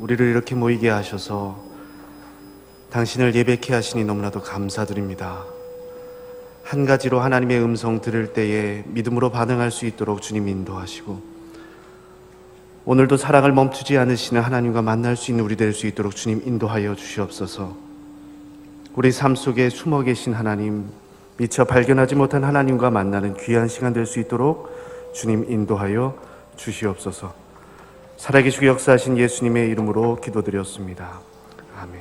우리를 이렇게 모이게 하셔서 당신을 예배케 하시니 너무나도 감사드립니다. 한 가지로 하나님의 음성 들을 때에 믿음으로 반응할 수 있도록 주님 인도하시고, 오늘도 사랑을 멈추지 않으시는 하나님과 만날 수 있는 우리 될 수 있도록 주님 인도하여 주시옵소서. 우리 삶 속에 숨어 계신 하나님, 미처 발견하지 못한 하나님과 만나는 귀한 시간 될 수 있도록 주님 인도하여 주시옵소서. 살아계시고 역사하신 예수님의 이름으로 기도드렸습니다. 아멘.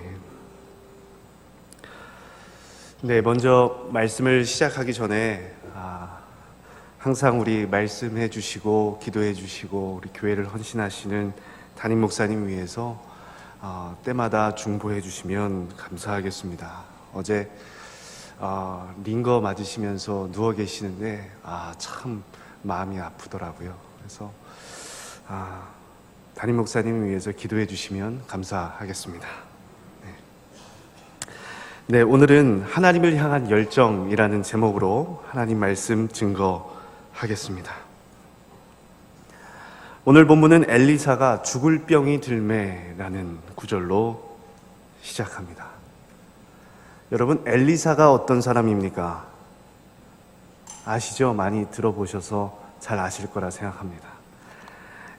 네, 먼저 말씀을 시작하기 전에 항상 우리 말씀해 주시고 기도해 주시고 우리 교회를 헌신하시는 담임 목사님 위해서 때마다 중보해 주시면 감사하겠습니다. 어제 링거 맞으시면서 누워 계시는데 참 마음이 아프더라고요. 그래서 담임 목사님을 위해서 기도해 주시면 감사하겠습니다. 네, 오늘은 하나님을 향한 열정이라는 제목으로 하나님 말씀 증거하겠습니다. 오늘 본문은 엘리사가 죽을 병이 들매라는 구절로 시작합니다. 여러분, 엘리사가 어떤 사람입니까? 아시죠? 많이 들어보셔서 잘 아실 거라 생각합니다.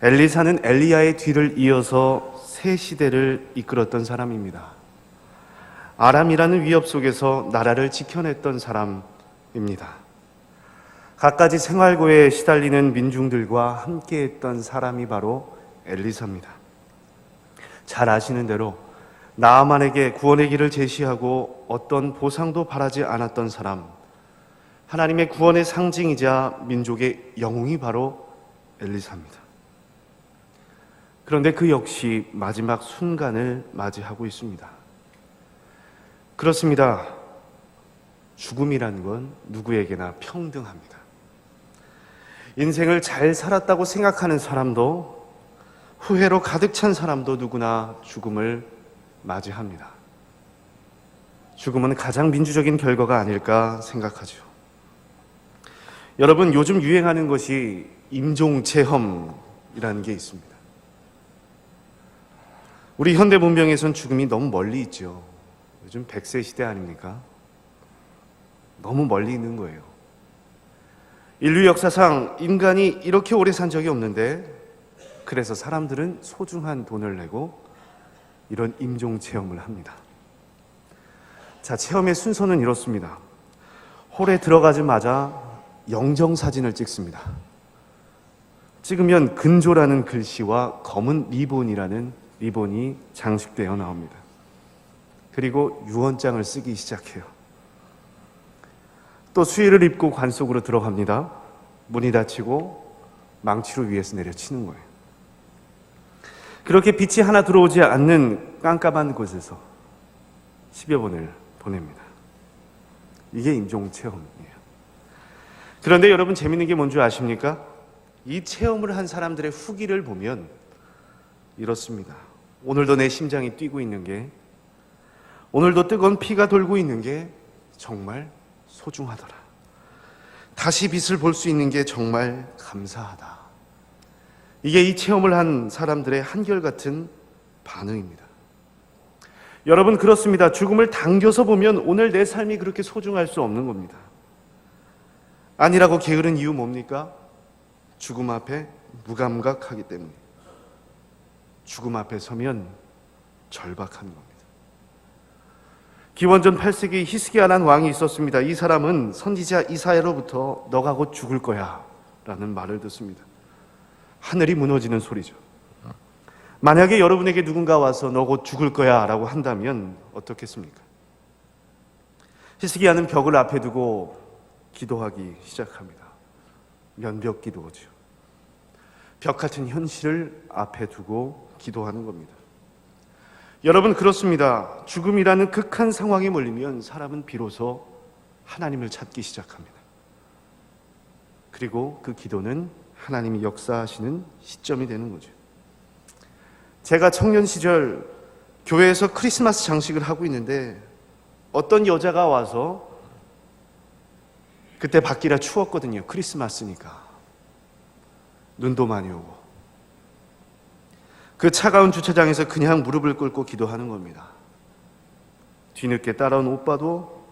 엘리사는 엘리야의 뒤를 이어서 새 시대를 이끌었던 사람입니다. 아람이라는 위협 속에서 나라를 지켜냈던 사람입니다. 갖가지 생활고에 시달리는 민중들과 함께했던 사람이 바로 엘리사입니다. 잘 아시는 대로 나아만에게 구원의 길을 제시하고 어떤 보상도 바라지 않았던 사람, 하나님의 구원의 상징이자 민족의 영웅이 바로 엘리사입니다. 그런데 그 역시 마지막 순간을 맞이하고 있습니다. 그렇습니다. 죽음이라는 건 누구에게나 평등합니다. 인생을 잘 살았다고 생각하는 사람도, 후회로 가득 찬 사람도 누구나 죽음을 맞이합니다. 죽음은 가장 민주적인 결과가 아닐까 생각하죠. 여러분, 요즘 유행하는 것이 임종체험이라는 게 있습니다. 우리 현대 문명에선 죽음이 너무 멀리 있죠. 요즘 100세 시대 아닙니까? 너무 멀리 있는 거예요. 인류 역사상 인간이 이렇게 오래 산 적이 없는데, 그래서 사람들은 소중한 돈을 내고 이런 임종 체험을 합니다. 자, 체험의 순서는 이렇습니다. 홀에 들어가자마자 영정사진을 찍습니다. 찍으면 근조라는 글씨와 검은 리본이라는 리본이 장식되어 나옵니다. 그리고 유언장을 쓰기 시작해요. 또 수의를 입고 관 속으로 들어갑니다. 문이 닫히고 망치로 위에서 내려치는 거예요. 그렇게 빛이 하나 들어오지 않는 깜깜한 곳에서 10여 번을 보냅니다. 이게 임종체험이에요. 그런데 여러분, 재밌는 게 뭔지 아십니까? 이 체험을 한 사람들의 후기를 보면 이렇습니다. 오늘도 내 심장이 뛰고 있는 게, 오늘도 뜨거운 피가 돌고 있는 게 정말 소중하더라. 다시 빛을 볼 수 있는 게 정말 감사하다. 이게 이 체험을 한 사람들의 한결같은 반응입니다. 여러분, 그렇습니다. 죽음을 당겨서 보면 오늘 내 삶이 그렇게 소중할 수 없는 겁니다. 아니라고 게으른 이유 뭡니까? 죽음 앞에 무감각하기 때문에. 죽음 앞에 서면 절박한 겁니다. 기원전 8세기 히스기야라는 왕이 있었습니다. 이 사람은 선지자 이사야로부터 너가 곧 죽을 거야 라는 말을 듣습니다. 하늘이 무너지는 소리죠. 만약에 여러분에게 누군가 와서 너 곧 죽을 거야 라고 한다면 어떻겠습니까? 히스기야는 벽을 앞에 두고 기도하기 시작합니다. 면벽 기도죠. 벽 같은 현실을 앞에 두고 기도하는 겁니다. 여러분, 그렇습니다. 죽음이라는 극한 상황에 몰리면 사람은 비로소 하나님을 찾기 시작합니다. 그리고 그 기도는 하나님이 역사하시는 시점이 되는 거죠. 제가 청년 시절 교회에서 크리스마스 장식을 하고 있는데 어떤 여자가 와서, 그때 밖이라 추웠거든요. 크리스마스니까. 눈도 많이 오고. 그 차가운 주차장에서 그냥 무릎을 꿇고 기도하는 겁니다. 뒤늦게 따라온 오빠도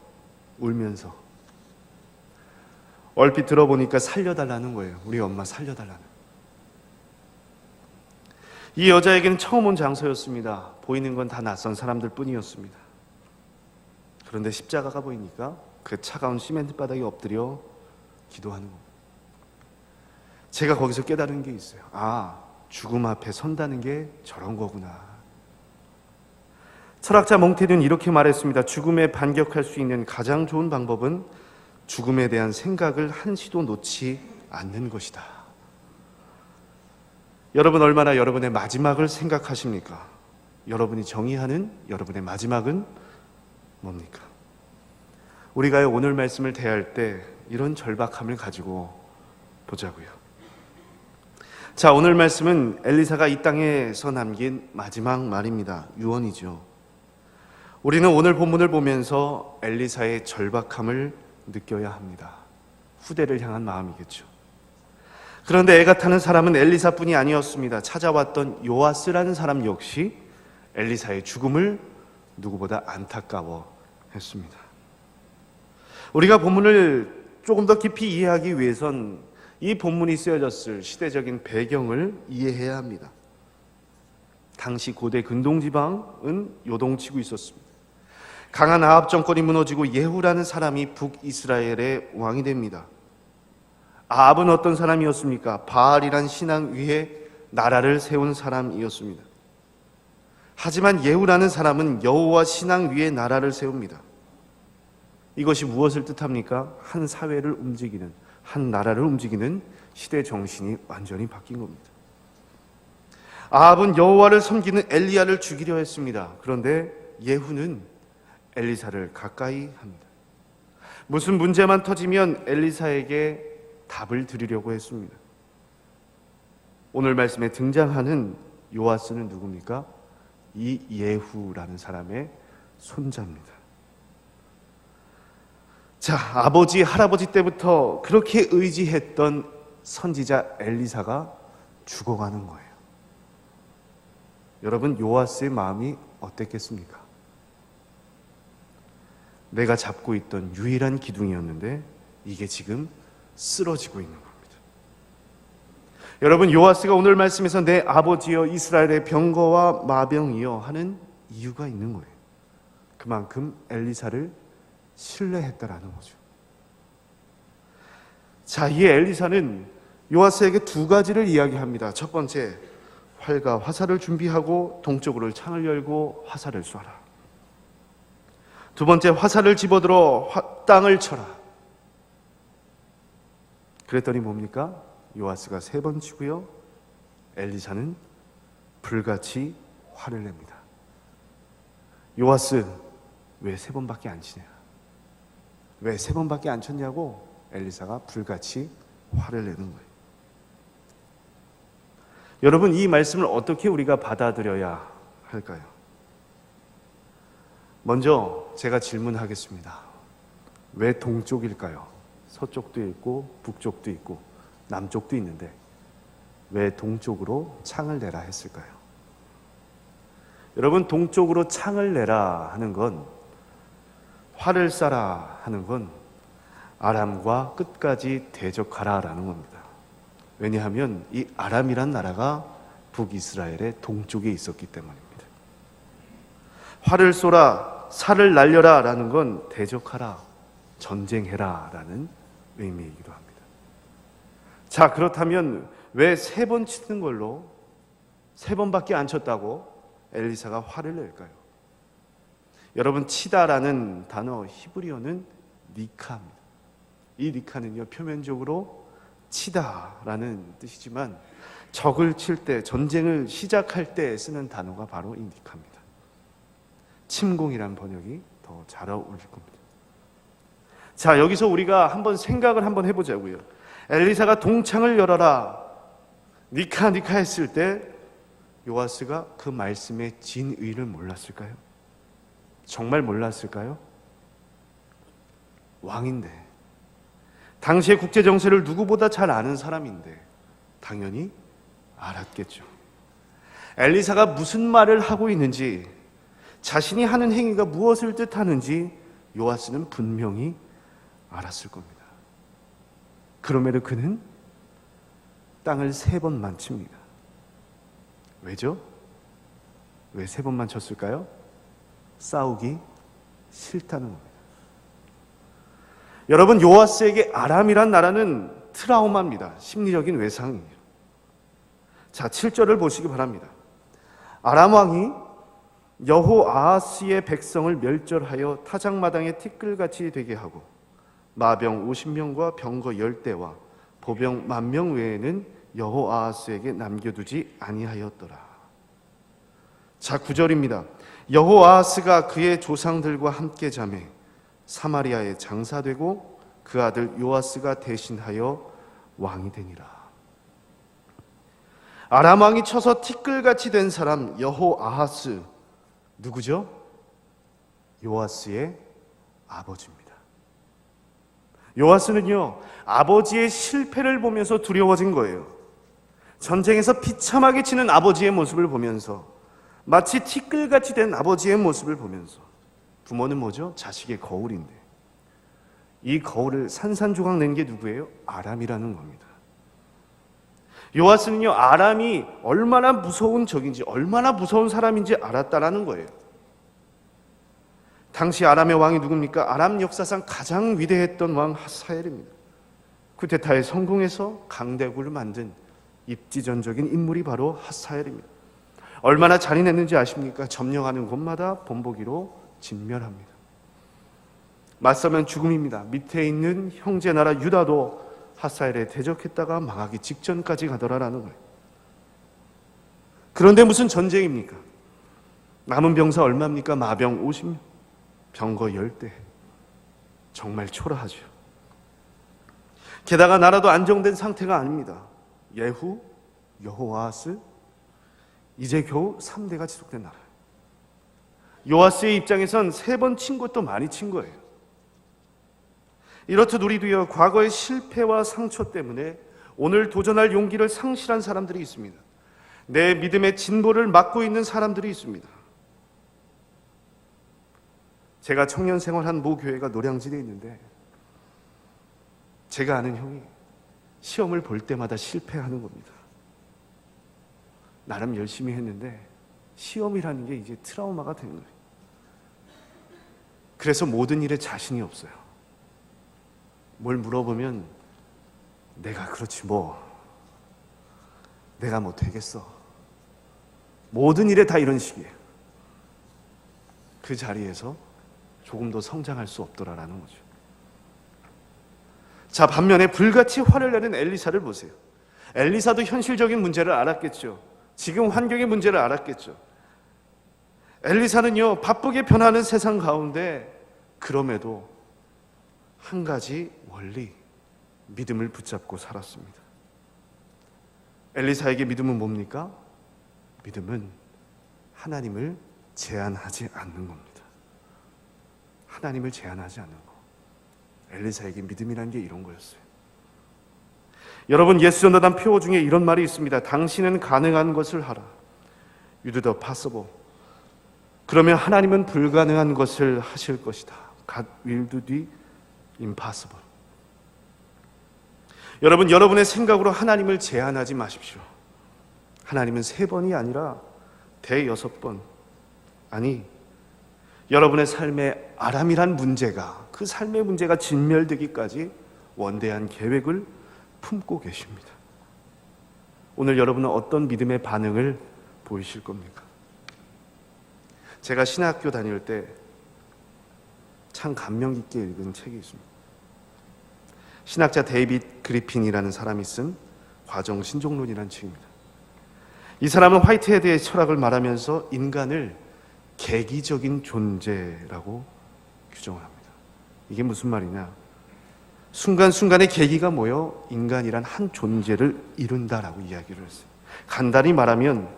울면서, 얼핏 들어보니까 살려달라는 거예요. 우리 엄마 살려달라는. 이 여자에게는 처음 온 장소였습니다. 보이는 건 다 낯선 사람들 뿐이었습니다. 그런데 십자가가 보이니까 그 차가운 시멘트 바닥에 엎드려 기도하는 겁니다. 제가 거기서 깨달은 게 있어요. 아, 죽음 앞에 선다는 게 저런 거구나. 철학자 몽테뉴는 이렇게 말했습니다. 죽음에 반격할 수 있는 가장 좋은 방법은 죽음에 대한 생각을 한시도 놓지 않는 것이다. 여러분, 얼마나 여러분의 마지막을 생각하십니까? 여러분이 정의하는 여러분의 마지막은 뭡니까? 우리가 오늘 말씀을 대할 때 이런 절박함을 가지고 보자고요. 자, 오늘 말씀은 엘리사가 이 땅에서 남긴 마지막 말입니다. 유언이죠. 우리는 오늘 본문을 보면서 엘리사의 절박함을 느껴야 합니다. 후대를 향한 마음이겠죠. 그런데 애가 타는 사람은 엘리사뿐이 아니었습니다. 찾아왔던 요아스라는 사람 역시 엘리사의 죽음을 누구보다 안타까워했습니다. 우리가 본문을 조금 더 깊이 이해하기 위해선 이 본문이 쓰여졌을 시대적인 배경을 이해해야 합니다. 당시 고대 근동지방은 요동치고 있었습니다. 강한 아합 정권이 무너지고 예후라는 사람이 북이스라엘의 왕이 됩니다. 아합은 어떤 사람이었습니까? 바알이란 신앙 위에 나라를 세운 사람이었습니다. 하지만 예후라는 사람은 여호와 신앙 위에 나라를 세웁니다. 이것이 무엇을 뜻합니까? 한 사회를 움직이는, 한 나라를 움직이는 시대 정신이 완전히 바뀐 겁니다. 아합은 여호와를 섬기는 엘리야를 죽이려 했습니다. 그런데 예후는 엘리사를 가까이 합니다. 무슨 문제만 터지면 엘리사에게 답을 드리려고 했습니다. 오늘 말씀에 등장하는 요아스는 누굽니까? 이 예후라는 사람의 손자입니다. 자, 아버지, 할아버지 때부터 그렇게 의지했던 선지자 엘리사가 죽어가는 거예요. 여러분, 요아스의 마음이 어땠겠습니까? 내가 잡고 있던 유일한 기둥이었는데 이게 지금 쓰러지고 있는 겁니다. 여러분, 요아스가 오늘 말씀에서 내 아버지여 이스라엘의 병거와 마병이여 하는 이유가 있는 거예요. 그만큼 엘리사를 신뢰했다라는 거죠. 자, 이 엘리사는 요아스에게 두 가지를 이야기합니다. 첫 번째, 활과 화살을 준비하고 동쪽으로 창을 열고 화살을 쏴라. 두 번째, 화살을 집어들어 땅을 쳐라. 그랬더니 뭡니까? 요아스가 3번 치고요, 엘리사는 불같이 화를 냅니다. 요아스, 왜 3번밖에 안 치냐? 왜 3번밖에 안 쳤냐고 엘리사가 불같이 화를 내는 거예요. 여러분, 이 말씀을 어떻게 우리가 받아들여야 할까요? 먼저 제가 질문하겠습니다. 왜 동쪽일까요? 서쪽도 있고 북쪽도 있고 남쪽도 있는데 왜 동쪽으로 창을 내라 했을까요? 여러분, 동쪽으로 창을 내라 하는 건, 활을 쏴라 하는 건 아람과 끝까지 대적하라라는 겁니다. 왜냐하면 이 아람이란 나라가 북이스라엘의 동쪽에 있었기 때문입니다. 활을 쏘라, 살을 날려라 라는 건 대적하라, 전쟁해라 라는 의미이기도 합니다. 자, 그렇다면 왜 3번 치는 걸로 3번밖에 안 쳤다고 엘리사가 화를 낼까요? 여러분, 치다라는 단어 히브리어는 니카입니다. 이 니카는요, 표면적으로 치다라는 뜻이지만 적을 칠 때, 전쟁을 시작할 때 쓰는 단어가 바로 이 니카입니다. 침공이라는 번역이 더 잘 어울릴 겁니다. 자, 여기서 우리가 한번 생각을 한번 해보자고요. 엘리사가 동창을 열어라, 니카 니카 했을 때 요아스가 그 말씀의 진의를 몰랐을까요? 정말 몰랐을까요? 왕인데, 당시의 국제 정세를 누구보다 잘 아는 사람인데 당연히 알았겠죠. 엘리사가 무슨 말을 하고 있는지, 자신이 하는 행위가 무엇을 뜻하는지 요아스는 분명히 알았을 겁니다. 그럼에도 그는 땅을 3번만 칩니다. 왜죠? 왜 3번만 쳤을까요? 싸우기 싫다는 겁니다. 여러분, 요아스에게 아람이란 나라는 트라우마입니다. 심리적인 외상이에요. 자, 7절을 보시기 바랍니다. 아람 왕이 여호아하스의 백성을 멸절하여 타작마당에 티끌같이 되게 하고 마병 50명과 병거 10대와 보병 10,000명 외에는 여호아하스에게 남겨두지 아니하였더라. 자, 9절입니다. 여호아하스가 그의 조상들과 함께 자매 사마리아에 장사되고 그 아들 요아스가 대신하여 왕이 되니라. 아람 왕이 쳐서 티끌같이 된 사람 여호아하스, 누구죠? 요아스의 아버지입니다. 요아스는요, 아버지의 실패를 보면서 두려워진 거예요. 전쟁에서 비참하게 치는 아버지의 모습을 보면서, 마치 티끌같이 된 아버지의 모습을 보면서, 부모는 뭐죠? 자식의 거울인데 이 거울을 산산조각 낸 게 누구예요? 아람이라는 겁니다. 요아스는요, 아람이 얼마나 무서운 적인지, 얼마나 무서운 사람인지 알았다라는 거예요. 당시 아람의 왕이 누굽니까? 아람 역사상 가장 위대했던 왕 하사엘입니다. 쿠데타에 성공해서 강대국을 만든 입지전적인 인물이 바로 하사엘입니다. 얼마나 잔인했는지 아십니까? 점령하는 곳마다 본보기로 진멸합니다. 맞서면 죽음입니다. 밑에 있는 형제 나라 유다도 하사엘에 대적했다가 망하기 직전까지 가더라라는 거예요. 그런데 무슨 전쟁입니까? 남은 병사 얼마입니까? 마병 50명, 병거 10대. 정말 초라하죠. 게다가 나라도 안정된 상태가 아닙니다. 예후, 여호아스, 이제 겨우 3대가 지속된 나라예요. 요아스의 입장에선 3번 친 것도 많이 친 거예요. 이렇듯 우리도요, 과거의 실패와 상처 때문에 오늘 도전할 용기를 상실한 사람들이 있습니다. 내 믿음의 진보를 막고 있는 사람들이 있습니다. 제가 청년 생활한 모 교회가 노량진에 있는데, 제가 아는 형이 시험을 볼 때마다 실패하는 겁니다. 나름 열심히 했는데 시험이라는 게 이제 트라우마가 된 거예요. 그래서 모든 일에 자신이 없어요. 뭘 물어보면 내가 그렇지 뭐, 내가 뭐 되겠어. 모든 일에 다 이런 식이에요. 그 자리에서 조금 더 성장할 수 없더라라는 거죠. 자, 반면에 불같이 화를 내는 엘리사를 보세요. 엘리사도 현실적인 문제를 알았겠죠. 지금 환경의 문제를 알았겠죠. 엘리사는요, 바쁘게 변하는 세상 가운데 그럼에도 한 가지 원리, 믿음을 붙잡고 살았습니다. 엘리사에게 믿음은 뭡니까? 믿음은 하나님을 제한하지 않는 겁니다. 하나님을 제한하지 않는 거. 엘리사에게 믿음이란 게 이런 거였어요. 여러분, 예수전도단 표어 중에 이런 말이 있습니다. 당신은 가능한 것을 하라. You do the possible. 그러면 하나님은 불가능한 것을 하실 것이다. God will do the impossible. 여러분, 여러분의 생각으로 하나님을 제한하지 마십시오. 하나님은 3번이 아니라 대6번, 아니, 여러분의 삶에 아람이란 문제가, 그 삶의 문제가 진멸되기까지 원대한 계획을 품고 계십니다. 오늘 여러분은 어떤 믿음의 반응을 보이실 겁니까? 제가 신학교 다닐 때 참 감명 깊게 읽은 책이 있습니다. 신학자 데이빗 그리핀이라는 사람이 쓴 과정 신종론이라는 책입니다. 이 사람은 화이트헤드의 철학을 말하면서 인간을 계기적인 존재라고 규정을 합니다. 이게 무슨 말이냐? 순간순간의 계기가 모여 인간이란 한 존재를 이룬다라고 이야기를 했어요. 간단히 말하면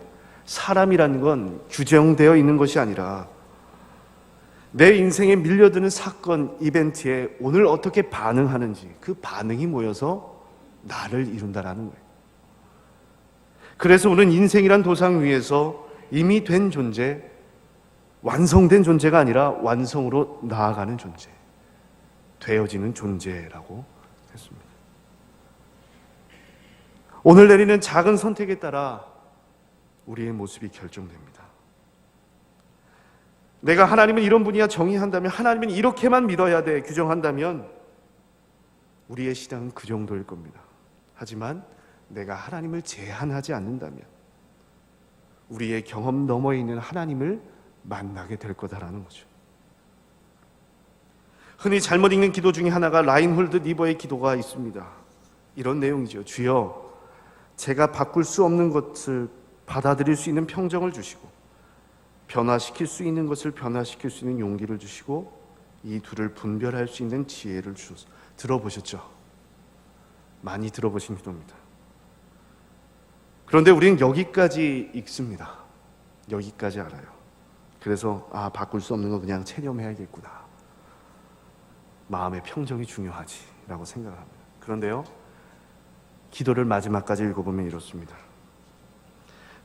사람이라는 건 규정되어 있는 것이 아니라 내 인생에 밀려드는 사건, 이벤트에 오늘 어떻게 반응하는지, 그 반응이 모여서 나를 이룬다라는 거예요. 그래서 우리는 인생이란 도상 위에서 이미 된 존재, 완성된 존재가 아니라 완성으로 나아가는 존재, 되어지는 존재라고 했습니다. 오늘 내리는 작은 선택에 따라 우리의 모습이 결정됩니다. 내가 하나님은 이런 분이야 정의한다면, 하나님은 이렇게만 믿어야 돼 규정한다면 우리의 신앙은 그 정도일 겁니다. 하지만 내가 하나님을 제한하지 않는다면 우리의 경험 너머에 있는 하나님을 만나게 될 거다라는 거죠. 흔히 잘못 읽는 기도 중에 하나가 라인홀드 니버의 기도가 있습니다. 이런 내용이죠. 주여, 제가 바꿀 수 없는 것을 받아들일 수 있는 평정을 주시고 변화시킬 수 있는 것을 변화시킬 수 있는 용기를 주시고 이 둘을 분별할 수 있는 지혜를 주소서. 들어보셨죠? 많이 들어보신 기도입니다. 그런데 우리는 여기까지 읽습니다. 여기까지 알아요. 그래서 바꿀 수 없는 거 그냥 체념해야겠구나, 마음의 평정이 중요하지 라고 생각합니다. 그런데요, 기도를 마지막까지 읽어보면 이렇습니다.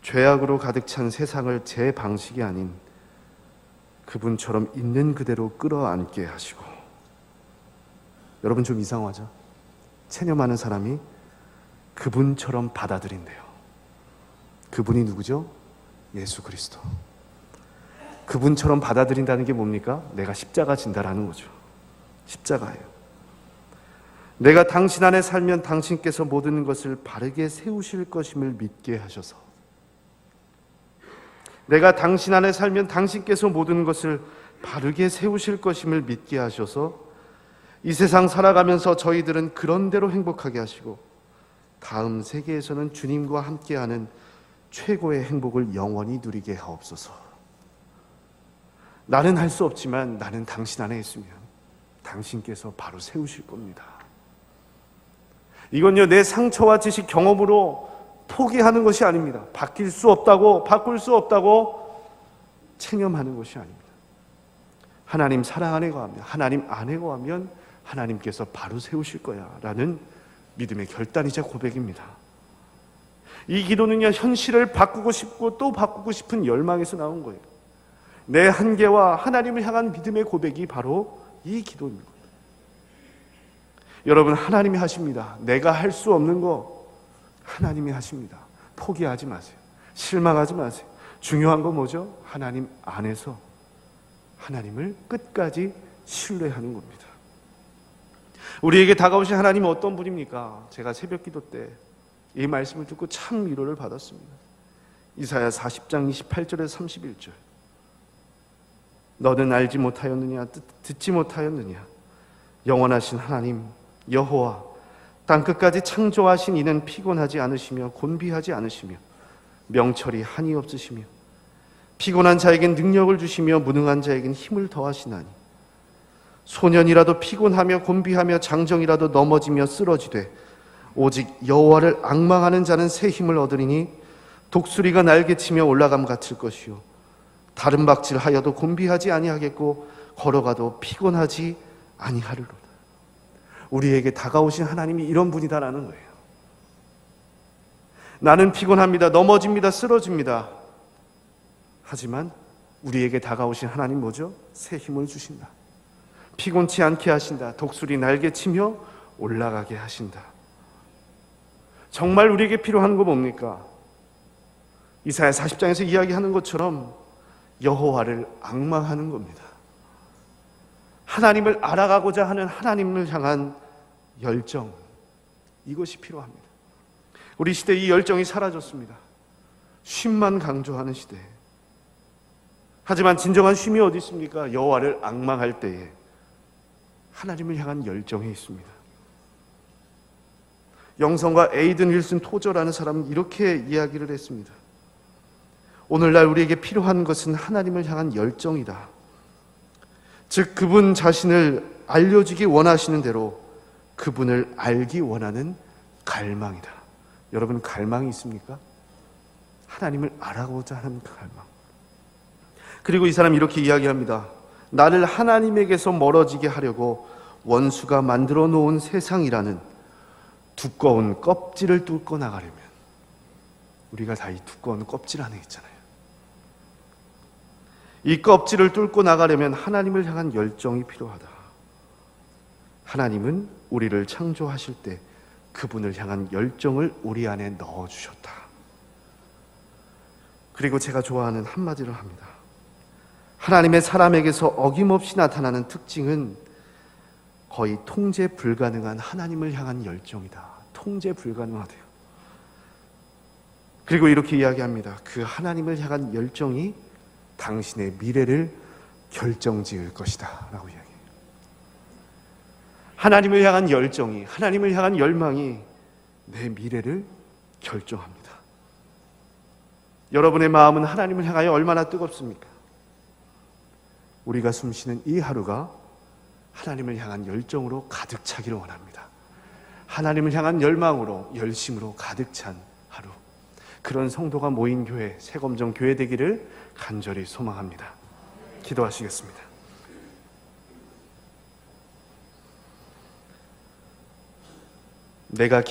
죄악으로 가득 찬 세상을 제 방식이 아닌 그분처럼 있는 그대로 끌어안게 하시고. 여러분, 좀 이상하죠? 체념하는 사람이 그분처럼 받아들인대요. 그분이 누구죠? 예수 그리스도. 그분처럼 받아들인다는 게 뭡니까? 내가 십자가 진다라는 거죠. 십자가예요. 내가 당신 안에 살면 당신께서 모든 것을 바르게 세우실 것임을 믿게 하셔서, 내가 당신 안에 살면 당신께서 모든 것을 바르게 세우실 것임을 믿게 하셔서 이 세상 살아가면서 저희들은 그런 대로 행복하게 하시고 다음 세계에서는 주님과 함께하는 최고의 행복을 영원히 누리게 하옵소서. 나는 할 수 없지만 나는 당신 안에 있으면 당신께서 바로 세우실 겁니다. 이건요, 내 상처와 지식, 경험으로 포기하는 것이 아닙니다. 바뀔 수 없다고, 바꿀 수 없다고 체념하는 것이 아닙니다. 하나님 사랑 안에 거하면, 하나님 안에 거하면 하나님께서 바로 세우실 거야 라는 믿음의 결단이자 고백입니다. 이 기도는요, 현실을 바꾸고 싶고 또 바꾸고 싶은 열망에서 나온 거예요. 내 한계와 하나님을 향한 믿음의 고백이 바로 이 기도입니다. 여러분, 하나님이 하십니다. 내가 할 수 없는 거 하나님이 하십니다. 포기하지 마세요. 실망하지 마세요. 중요한 건 뭐죠? 하나님 안에서 하나님을 끝까지 신뢰하는 겁니다. 우리에게 다가오신 하나님은 어떤 분입니까? 제가 새벽 기도 때 이 말씀을 듣고 참 위로를 받았습니다. 이사야 40장 28절에서 31절. 너는 알지 못하였느냐, 듣지 못하였느냐? 영원하신 하나님 여호와, 땅끝까지 창조하신 이는 피곤하지 않으시며 곤비하지 않으시며 명철이 한이 없으시며 피곤한 자에겐 능력을 주시며 무능한 자에겐 힘을 더하시나니 소년이라도 피곤하며 곤비하며 장정이라도 넘어지며 쓰러지되 오직 여호와를 앙망하는 자는 새 힘을 얻으리니 독수리가 날개치며 올라감 같을 것이요 다른 박질하여도 곤비하지 아니하겠고 걸어가도 피곤하지 아니하리로다. 우리에게 다가오신 하나님이 이런 분이다라는 거예요. 나는 피곤합니다. 넘어집니다. 쓰러집니다. 하지만 우리에게 다가오신 하나님 뭐죠? 새 힘을 주신다. 피곤치 않게 하신다. 독수리 날개치며 올라가게 하신다. 정말 우리에게 필요한 거 뭡니까? 이사야 40장에서 이야기하는 것처럼 여호와를 앙망하는 겁니다. 하나님을 알아가고자 하는 하나님을 향한 열정, 이것이 필요합니다. 우리 시대에 이 열정이 사라졌습니다. 쉼만 강조하는 시대에. 하지만 진정한 쉼이 어디 있습니까? 여호와를 앙망할 때에 하나님을 향한 열정이 있습니다. 영성과 에이든 윌슨 토저라는 사람은 이렇게 이야기를 했습니다. 오늘날 우리에게 필요한 것은 하나님을 향한 열정이다. 즉 그분 자신을 알려주기 원하시는 대로 그분을 알기 원하는 갈망이다. 여러분, 갈망이 있습니까? 하나님을 알아보자 하는 갈망. 그리고 이 사람이 이렇게 이야기합니다. 나를 하나님에게서 멀어지게 하려고 원수가 만들어 놓은 세상이라는 두꺼운 껍질을 뚫고 나가려면 우리가 다 이 두꺼운 껍질 안에 있잖아요. 이 껍질을 뚫고 나가려면 하나님을 향한 열정이 필요하다. 하나님은 우리를 창조하실 때 그분을 향한 열정을 우리 안에 넣어주셨다. 그리고 제가 좋아하는 한마디를 합니다. 하나님의 사람에게서 어김없이 나타나는 특징은 거의 통제 불가능한 하나님을 향한 열정이다. 통제 불가능하대요. 그리고 이렇게 이야기합니다. 그 하나님을 향한 열정이 당신의 미래를 결정지을 것이다 라고 이야기해요. 하나님을 향한 열정이, 하나님을 향한 열망이 내 미래를 결정합니다. 여러분의 마음은 하나님을 향하여 얼마나 뜨겁습니까? 우리가 숨쉬는 이 하루가 하나님을 향한 열정으로 가득 차기를 원합니다. 하나님을 향한 열망으로, 열심으로 가득 찬 하루, 그런 성도가 모인 교회, 새검정 교회 되기를 간절히 소망합니다. 기도하시겠습니다. 내가